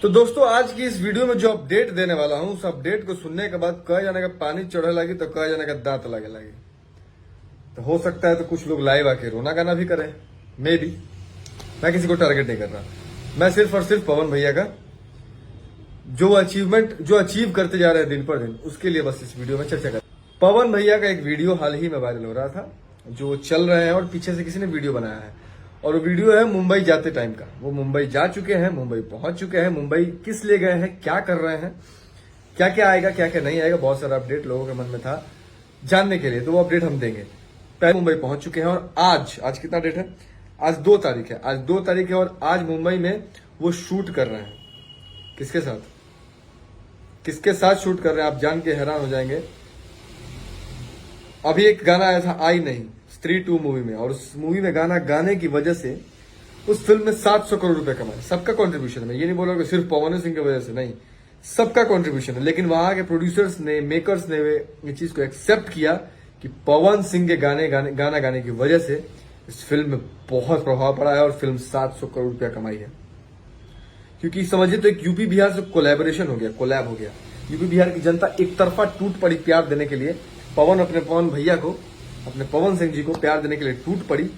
तो दोस्तों आज की इस वीडियो में जो अपडेट देने वाला हूं, उस अपडेट को सुनने के बाद कह जाने का पानी चढ़े लगी तो कह जाने का दांत लगे लगे। तो हो सकता है तो कुछ लोग लाइव आके रोना गाना भी करें, मे भी। मैं किसी को टारगेट नहीं कर रहा, मैं सिर्फ और सिर्फ पवन भैया का जो अचीव करते जा रहे हैं दिन पर दिन, उसके लिए बस इस वीडियो में चर्चा कर। पवन भैया का एक वीडियो हाल ही में वायरल हो रहा था, जो चल रहे हैं और पीछे से किसी ने वीडियो बनाया है, और वो वीडियो है मुंबई जाते टाइम का। वो मुंबई जा चुके हैं, मुंबई पहुंच चुके हैं, मुंबई किस लिए गए हैं, क्या कर रहे हैं, क्या क्या आएगा, क्या क्या नहीं आएगा, बहुत सारा अपडेट लोगों के मन में था जानने के लिए, तो वो अपडेट हम देंगे। पहले मुंबई पहुंच चुके हैं और आज कितना डेट है, आज 2 तारीख है, आज 2 तारीख है और आज मुंबई में वो शूट कर रहे हैं। किसके साथ शूट कर रहे हैं आप जान के हैरान हो जाएंगे। अभी एक गाना आया था आई नहीं, स्त्री 2 मूवी में, और उस मूवी में गाना गाने की वजह से उस फिल्म में 700 करोड़ रुपए कमाए। सबका कंट्रीब्यूशन है, ये नहीं बोल रहा कि सिर्फ पवन सिंह की वजह से, नहीं, सबका कंट्रीब्यूशन है। लेकिन वहां के प्रोड्यूसर्स ने, मेकर्स ने ये चीज को एक्सेप्ट किया कि पवन सिंह के गाना गाने की वजह से इस फिल्म में बहुत प्रभाव पड़ा है और फिल्म 700 करोड़ रुपया कमाई है। क्योंकि समझिए तो एक यूपी बिहार से कोलैबोरेशन हो गया, कोलैब हो गया। यूपी बिहार की जनता एक तरफा टूट पड़ी प्यार देने के लिए, अपने पवन भैया को, अपने पवन सिंह जी को प्यार देने के लिए टूट पड़ी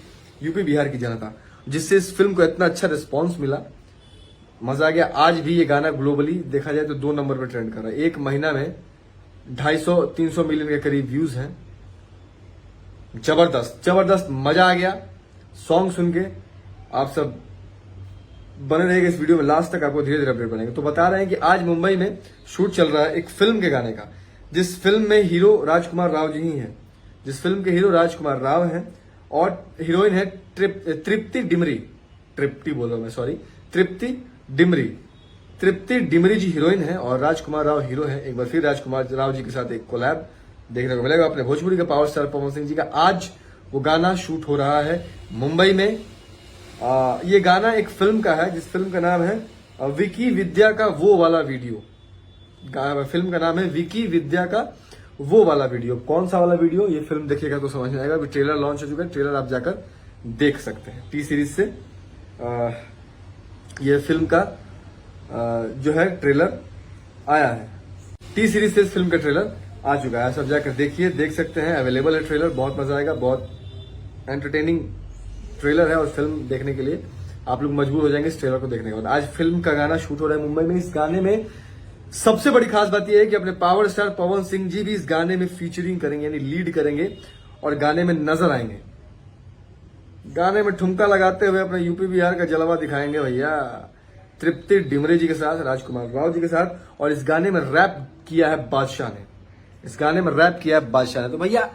यूपी बिहार की जनता, जिससे इस फिल्म को इतना अच्छा रिस्पांस मिला, मजा आ गया। आज भी ये गाना ग्लोबली देखा जाए तो 2 नंबर पर ट्रेंड कर रहा है। एक महीना में 250-300 मिलियन के करीब व्यूज हैं। जबरदस्त मजा आ गया सॉन्ग सुन के। आप सब बने रहेंगे इस वीडियो में लास्ट तक, आपको धीरे धीरे अपडेट बनेंगे। तो बता रहे हैं कि आज मुंबई में शूट चल रहा है एक फिल्म के गाने का, जिस फिल्म में हीरो राजकुमार राव जी ही हैं, जिस फिल्म के हीरो राजकुमार राव हैं और हीरोइन है तृप्ति डिमरी। तृप्ति डिमरी जी हीरोइन है और राजकुमार राव हीरो है। एक बार फिर राजकुमार राव जी के साथ एक कोलैब देखने को मिलेगा अपने भोजपुरी के पावर स्टार पवन सिंह जी का। आज वो गाना शूट हो रहा है मुंबई में। ये गाना एक फिल्म का है, जिस फिल्म का नाम है विकी विद्या का वो वाला वीडियो। फिल्म का नाम है विकी विद्या का वो वाला वीडियो। कौन सा वाला वीडियो, ये फिल्म देखिएगा तो समझ में आएगा। अभी ट्रेलर लॉन्च हो चुका है, ट्रेलर आप जाकर देख सकते हैं। टी सीरीज से ये फिल्म का जो है ट्रेलर आया है, टी सीरीज से इस फिल्म का ट्रेलर आ चुका है। सब जाकर देखिए, देख सकते हैं, अवेलेबल है ट्रेलर। बहुत मजा आएगा, बहुत एंटरटेनिंग ट्रेलर है और फिल्म देखने के लिए आप लोग मजबूर हो जाएंगे इस ट्रेलर को देखने के बाद। आज फिल्म का गाना शूट हो रहा है मुंबई में। इस गाने में सबसे बड़ी खास बात यह है कि अपने पावर स्टार पवन सिंह जी भी इस गाने में फीचरिंग करेंगे, यानी लीड करेंगे और गाने में नजर आएंगे। गाने में ठुमका लगाते हुए अपने यूपी बिहार का जलवा दिखाएंगे भैया, तृप्ति डिमरे जी के साथ, राजकुमार राव जी के साथ। और इस गाने में रैप किया है बादशाह ने, तो भैया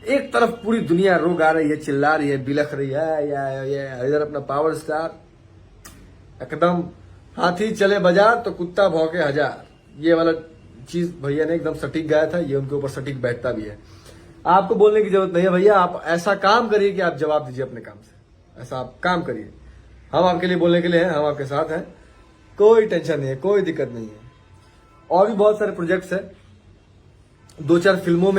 एक तरफ पूरी दुनिया रो गा रही है, चिल्ला रही है, बिलख रही है, इधर अपना पावर स्टार एकदम हाथी चले बाजार तो कुत्ता भौंके हजार। ये वाला चीज भैया ने एकदम सटीक गाया था, ये उनके ऊपर सटीक बैठता भी है। आपको बोलने की जरूरत नहीं है भैया, आप ऐसा काम करिए कि आप जवाब दीजिए अपने काम से, ऐसा आप काम करिए। हम आपके लिए बोलने के लिए हैं, हम आपके साथ हैं, कोई टेंशन नहीं है, कोई दिक्कत नहीं है। और भी बहुत सारे प्रोजेक्ट्स हैं, 2-4 फिल्मों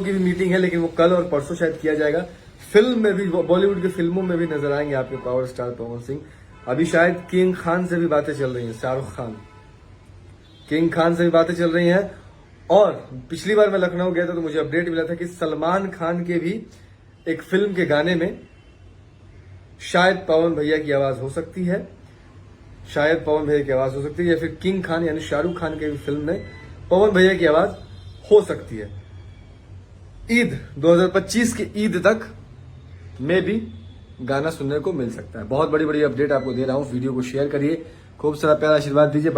की भी मीटिंग है, लेकिन वो कल और परसों शायद किया जाएगा। फिल्म में भी, बॉलीवुड की फिल्मों में भी नजर आएंगे आपके पावर स्टार पवन सिंह। अभी शायद किंग खान से भी बातें चल रही हैं, शाहरुख खान, किंग खान से भी बातें चल रही हैं। और पिछली बार मैं लखनऊ गया था तो मुझे अपडेट मिला था कि सलमान खान के भी एक फिल्म के गाने में शायद पवन भैया की आवाज हो सकती है, या फिर किंग खान यानी शाहरुख खान के भी फिल्म में पवन भैया की आवाज हो सकती है। ईद 2025 की ईद तक में भी गाना सुनने को मिल सकता है। बहुत बड़ी अपडेट आपको दे रहा हूं, वीडियो को शेयर करिए, खूब सारा प्यारा आशीर्वाद दीजिए।